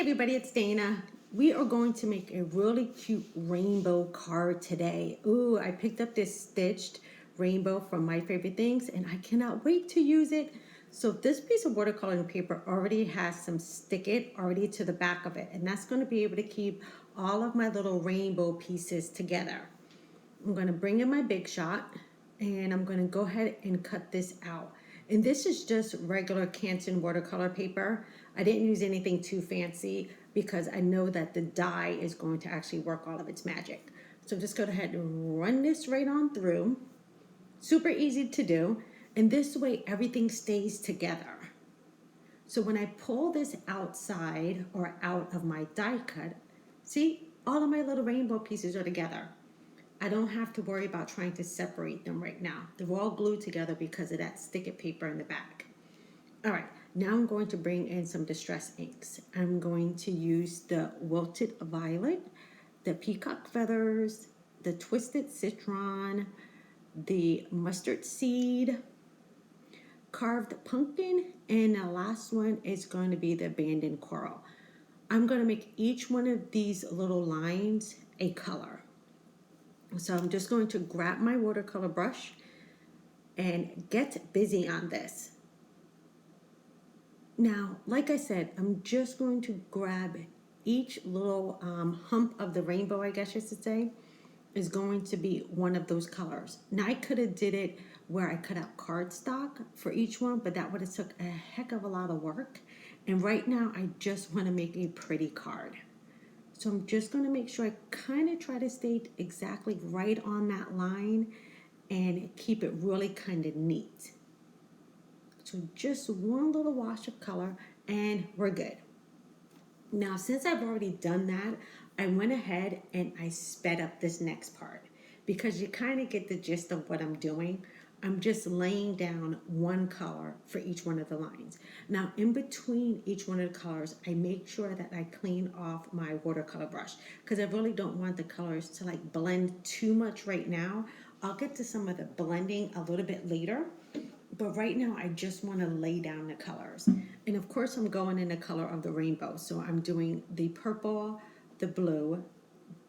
everybody, it's Dana. We are going to make a really cute rainbow card today. Ooh, I picked up this stitched rainbow from My Favorite Things and I cannot wait to use it. So this piece of watercoloring paper already has some Stick It already to the back of it, and that's going to be able to keep all of my little rainbow pieces together. I'm going to bring in my Big Shot and I'm going to go ahead and cut this out. And this is just regular Canson watercolor paper. I didn't use anything too fancy because I know that the dye is going to actually work all of its magic. So just go ahead and run this right on through. Super easy to do. And this way everything stays together. So when I pull this outside or out of my die cut, see, all of my little rainbow pieces are together. I don't have to worry about trying to separate them right now. They're all glued together because of that Stick It paper in the back. All right, now I'm going to bring in some Distress inks. I'm going to use the Wilted Violet, the Peacock Feathers, the Twisted Citron, the Mustard Seed, Carved Pumpkin, and the last one is going to be the Abandoned Coral. I'm going to make each one of these little lines a color. So I'm just going to grab my watercolor brush and get busy on this. Now, like I said, I'm just going to grab each little hump of the rainbow, I guess you should say, is going to be one of those colors. Now, I could have did it where I cut out cardstock for each one, but that would have took a heck of a lot of work. And right now, I just want to make a pretty card. So I'm just going to make sure I kind of try to stay exactly right on that line and keep it really kind of neat. So just one little wash of color and we're good. Now, since I've already done that, I went ahead and I sped up this next part because you kind of get the gist of what I'm doing. I'm just laying down one color for each one of the lines. Now, in between each one of the colors, I make sure that I clean off my watercolor brush because I really don't want the colors to like blend too much right now. I'll get to some of the blending a little bit later, but right now I just want to lay down the colors. And of course, I'm going in the color of the rainbow. So I'm doing the purple, the blue.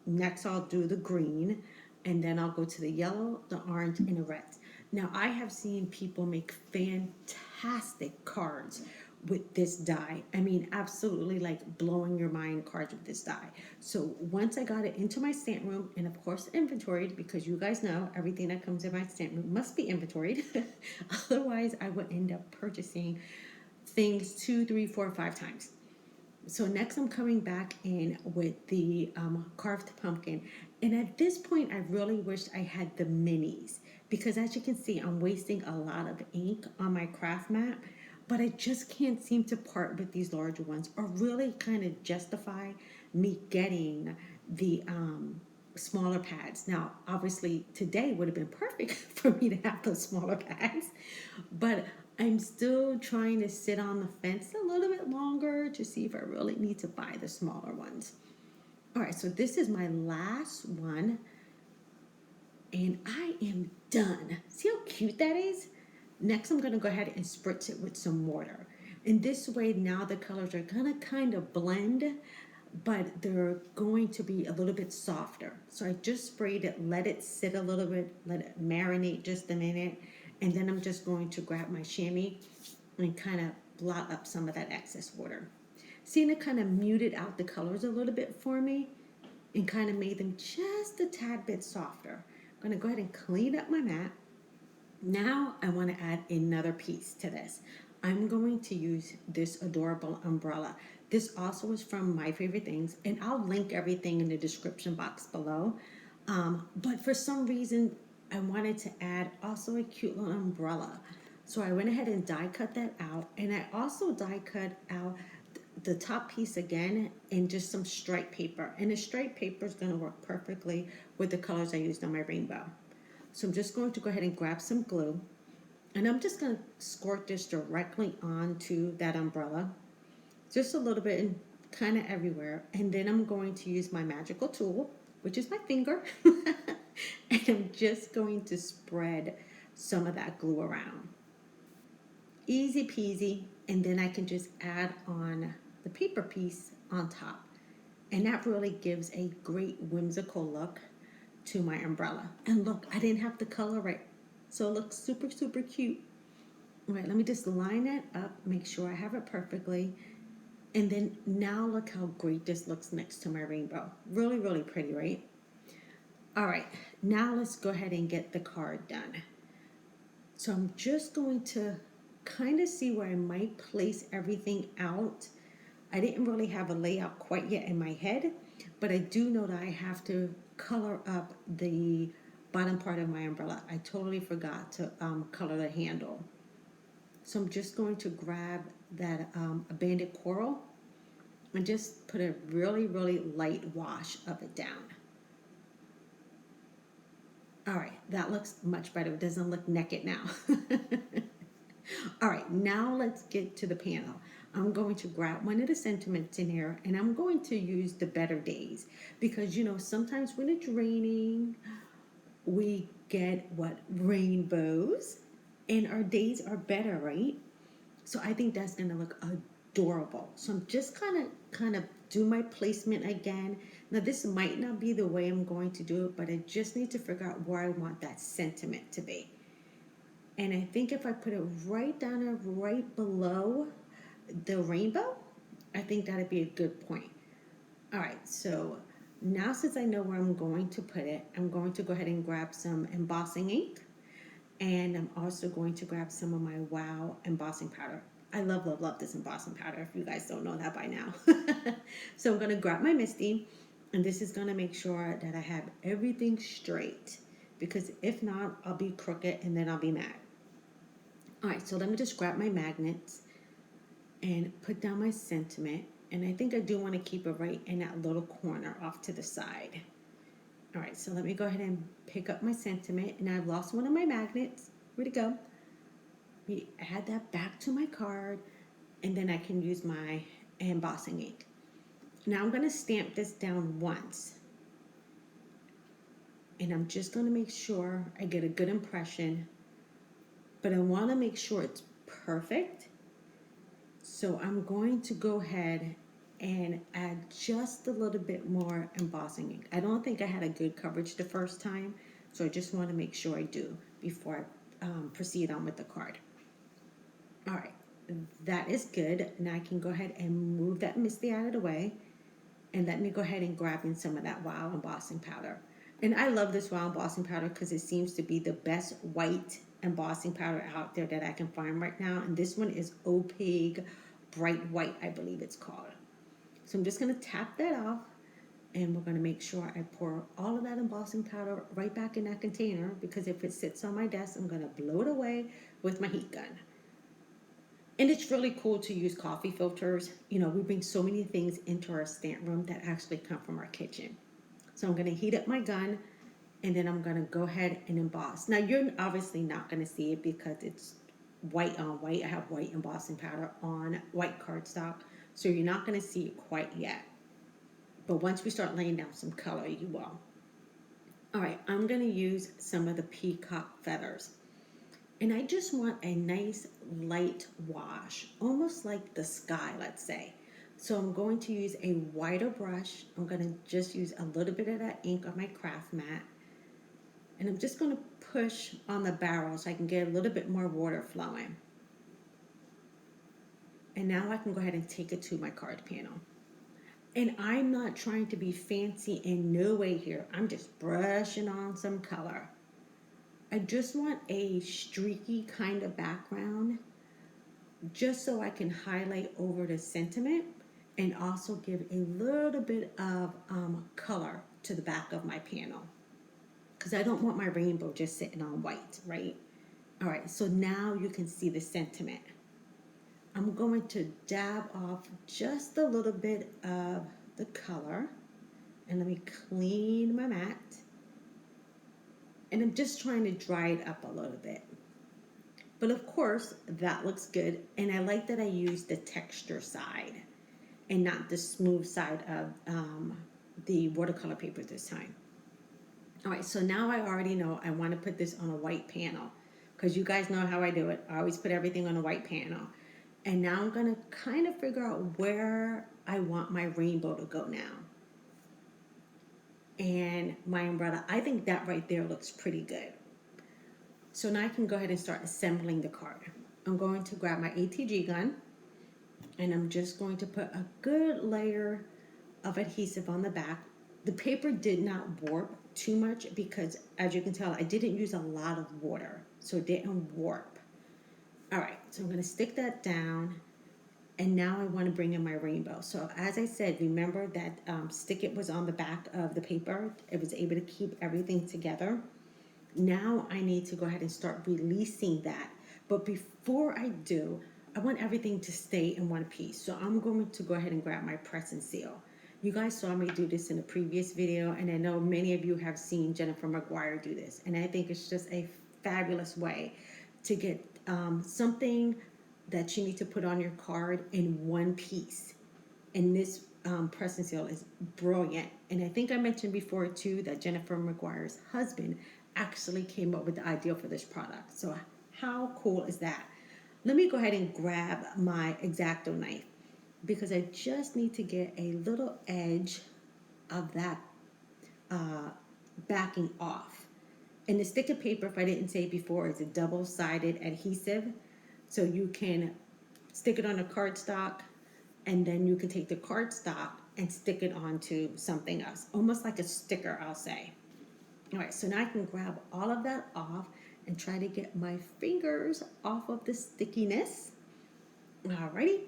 Next, I'll do the green, and then I'll go to the yellow, the orange, and the red. Now, I have seen people make fantastic cards with this die. I mean, absolutely like blowing your mind cards with this die. So once I got it into my stamp room, and of course inventoried, because you guys know everything that comes in my stamp room must be inventoried. Otherwise, I would end up purchasing things 2, 3, 4, 5 times. So next I'm coming back in with the carved pumpkin. And at this point, I really wish I had the minis because as you can see, I'm wasting a lot of ink on my craft mat, but I just can't seem to part with these larger ones or really kind of justify me getting the smaller pads. Now, obviously today would have been perfect for me to have those smaller pads, but I'm still trying to sit on the fence a little bit longer to see if I really need to buy the smaller ones. All right, so this is my last one, and I am done. See how cute that is? Next, I'm gonna go ahead and spritz it with some water. And this way, now the colors are gonna kind of blend, but they're going to be a little bit softer. So I just sprayed it, let it sit a little bit, let it marinate just a minute, and then I'm just going to grab my chamois and kind of blot up some of that excess water. Seeing it kind of muted out the colors a little bit for me and kind of made them just a tad bit softer. I'm gonna go ahead and clean up my mat. Now I want to add another piece to this. I'm going to use this adorable umbrella. This also is from My Favorite Things, and I'll link everything in the description box below. But for some reason, I wanted to add also a cute little umbrella. So I went ahead and die cut that out, and I also die cut out the top piece again in just some stripe paper. And the stripe paper is going to work perfectly with the colors I used on my rainbow. So I'm just going to go ahead and grab some glue, and I'm just going to squirt this directly onto that umbrella, just a little bit and kind of everywhere. And then I'm going to use my magical tool, which is my finger, and I'm just going to spread some of that glue around. Easy peasy, and then I can just add on the paper piece on top. And that really gives a great whimsical look to my umbrella. And look, I didn't have to color it. So it looks super, super cute. All right, let me just line it up, make sure I have it perfectly. And then now look how great this looks next to my rainbow. Really, really pretty, right? All right, now let's go ahead and get the card done. So I'm just going to kind of see where I might place everything out. I didn't really have a layout quite yet in my head, but I do know that I have to color up the bottom part of my umbrella. I totally forgot to color the handle. So I'm just going to grab that a banded coral and just put a really, really light wash of it down. All right, that looks much better. It doesn't look naked now. All right, now let's get to the panel. I'm going to grab one of the sentiments in here and I'm going to use the better days because you know sometimes when it's raining we get what rainbows and our days are better, right? So I think that's gonna look adorable. So I'm just kind of do my placement again. Now this might not be the way I'm going to do it, but I just need to figure out where I want that sentiment to be. And I think if I put it right down there, right below the rainbow, I think that'd be a good point. All right, so now since I know where I'm going to put it, I'm going to go ahead and grab some embossing ink. And I'm also going to grab some of my Wow embossing powder. I love, love, love this embossing powder, if you guys don't know that by now. So I'm going to grab my Misty, and this is going to make sure that I have everything straight. Because if not, I'll be crooked and then I'll be mad. All right, so let me just grab my magnets and put down my sentiment. And I think I do want to keep it right in that little corner off to the side. All right, so let me go ahead and pick up my sentiment. And I've lost one of my magnets. Where'd it go? We add that back to my card. And then I can use my embossing ink. Now I'm going to stamp this down once. And I'm just going to make sure I get a good impression. But I want to make sure it's perfect. So I'm going to go ahead and add just a little bit more embossing ink. I don't think I had a good coverage the first time, so I just want to make sure I do before I proceed on with the card. All right, that is good. Now I can go ahead and move that Misty out of the way, and let me go ahead and grab in some of that Wow embossing powder. And I love this Wow embossing powder because it seems to be the best white embossing powder out there that I can find right now. And this one is Opaque Bright White, I believe it's called. So I'm just going to tap that off, and we're going to make sure I pour all of that embossing powder right back in that container, because if it sits on my desk, I'm going to blow it away with my heat gun. And it's really cool to use coffee filters. You know, we bring so many things into our stamp room that actually come from our kitchen. So I'm going to heat up my gun, and then I'm going to go ahead and emboss. Now, you're obviously not going to see it because it's white on white. I have white embossing powder on white cardstock, so you're not going to see it quite yet. But once we start laying down some color, you will. All right, I'm going to use some of the peacock feathers. And I just want a nice light wash, almost like the sky, let's say. So I'm going to use a wider brush. I'm going to just use a little bit of that ink on my craft mat. And I'm just going to push on the barrel so I can get a little bit more water flowing. And now I can go ahead and take it to my card panel. And I'm not trying to be fancy in no way here. I'm just brushing on some color. I just want a streaky kind of background, just so I can highlight over the sentiment and also give a little bit of color to the back of my panel, because I don't want my rainbow just sitting on white, right? All right, so now you can see the sentiment. I'm going to dab off just a little bit of the color, and let me clean my mat. And I'm just trying to dry it up a little bit. But of course, that looks good. And I like that I used the texture side and not the smooth side of the watercolor paper this time. All right, so now I already know I want to put this on a white panel, because you guys know how I do it. I always put everything on a white panel. And now I'm gonna kind of figure out where I want my rainbow to go now. And my umbrella, I think that right there looks pretty good. So now I can go ahead and start assembling the card. I'm going to grab my ATG gun and I'm just going to put a good layer of adhesive on the back. The paper did not warp too much because, as you can tell, I didn't use a lot of water, so it didn't warp. All right, so I'm gonna stick that down, and now I wanna bring in my rainbow. So as I said, remember that stick-it was on the back of the paper. It was able to keep everything together. Now I need to go ahead and start releasing that. But before I do, I want everything to stay in one piece. So I'm going to go ahead and grab my press and seal. You guys saw me do this in a previous video, and I know many of you have seen Jennifer McGuire do this. And I think it's just a fabulous way to get something that you need to put on your card in one piece. And this press and seal is brilliant. And I think I mentioned before too that Jennifer McGuire's husband actually came up with the idea for this product. So how cool is that? Let me go ahead and grab my X-Acto knife because I just need to get a little edge of that backing off. And the stick of paper, if I didn't say before, is a double-sided adhesive. So you can stick it on a cardstock, and then you can take the cardstock and stick it onto something else, almost like a sticker, I'll say. All right, so now I can grab all of that off and try to get my fingers off of the stickiness. Alrighty,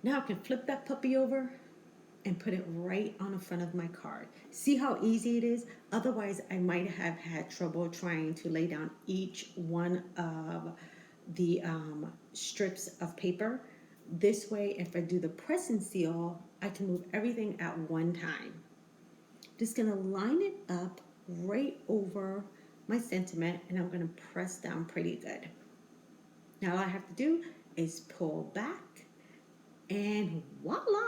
now I can flip that puppy over and put it right on the front of my card. See how easy it is? Otherwise, I might have had trouble trying to lay down each one of the strips of paper. This way, if I do the press and seal, I can move everything at one time. Just gonna line it up right over my sentiment, and I'm gonna press down pretty good. Now all I have to do is pull back, and voila!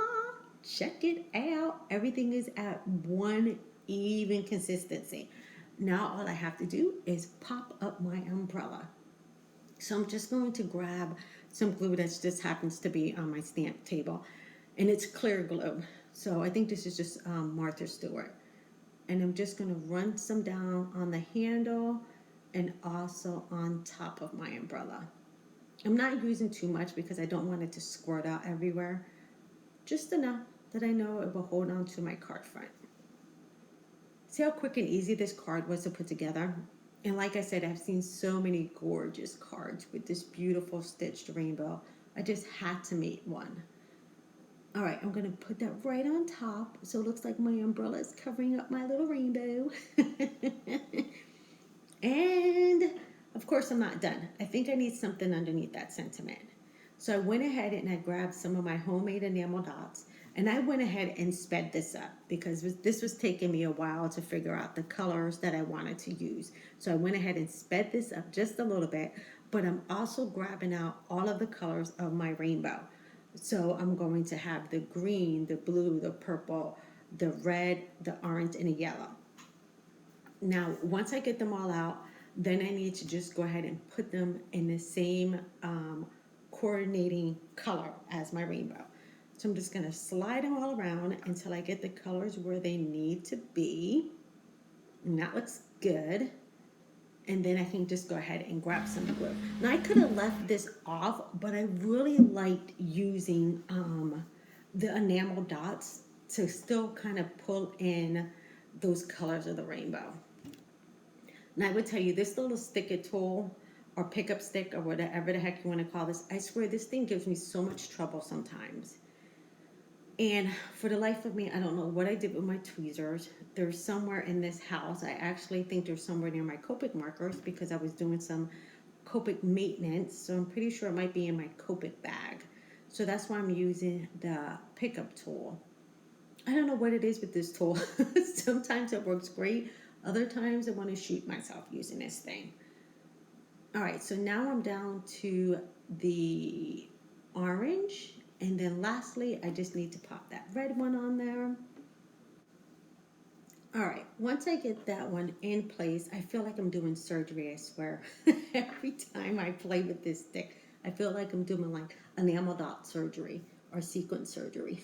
Check it out. Everything is at one even consistency. Now all I have to do is pop up my umbrella. So I'm just going to grab some glue that just happens to be on my stamp table, and it's clear glue. So I think this is just Martha Stewart. And I'm just going to run some down on the handle and also on top of my umbrella. I'm not using too much because I don't want it to squirt out everywhere. Just enough that I know it will hold on to my card front. See how quick and easy this card was to put together? And like I said, I've seen so many gorgeous cards with this beautiful stitched rainbow. I just had to make one. All right, I'm gonna put that right on top. So it looks like my umbrella is covering up my little rainbow. And of course I'm not done. I think I need something underneath that sentiment. So I went ahead and I grabbed some of my homemade enamel dots, and I went ahead and sped this up because this was taking me a while to figure out the colors that I wanted to use. So I went ahead and sped this up just a little bit, but I'm also grabbing out all of the colors of my rainbow. So I'm going to have the green, the blue, the purple, the red, the orange, and the yellow. Now, once I get them all out, then I need to just go ahead and put them in the same coordinating color as my rainbow. So I'm just going to slide them all around until I get the colors where they need to be. And that looks good. And then I can just go ahead and grab some glue. Now I could have left this off, but I really liked using the enamel dots to still kind of pull in those colors of the rainbow. Now I would tell you, this little sticker tool or pickup stick or whatever the heck you want to call this, I swear this thing gives me so much trouble sometimes. And for the life of me, I don't know what I did with my tweezers. They're somewhere in this house. I actually think they're somewhere near my Copic markers because I was doing some Copic maintenance. So I'm pretty sure it might be in my Copic bag. So that's why I'm using the pickup tool. I don't know what it is with this tool. Sometimes it works great. Other times I want to shoot myself using this thing. All right, so now I'm down to the orange. And then lastly, I just need to pop that red one on there. All right, once I get that one in place, I feel like I'm doing surgery, I swear. Every time I play with this stick, I feel like I'm doing like enamel dot surgery or sequence surgery.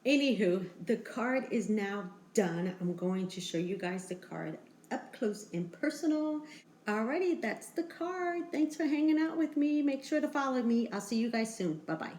Anywho, the card is now done. I'm going to show you guys the card up close and personal. Alrighty, that's the card. Thanks for hanging out with me. Make sure to follow me. I'll see you guys soon. Bye-bye.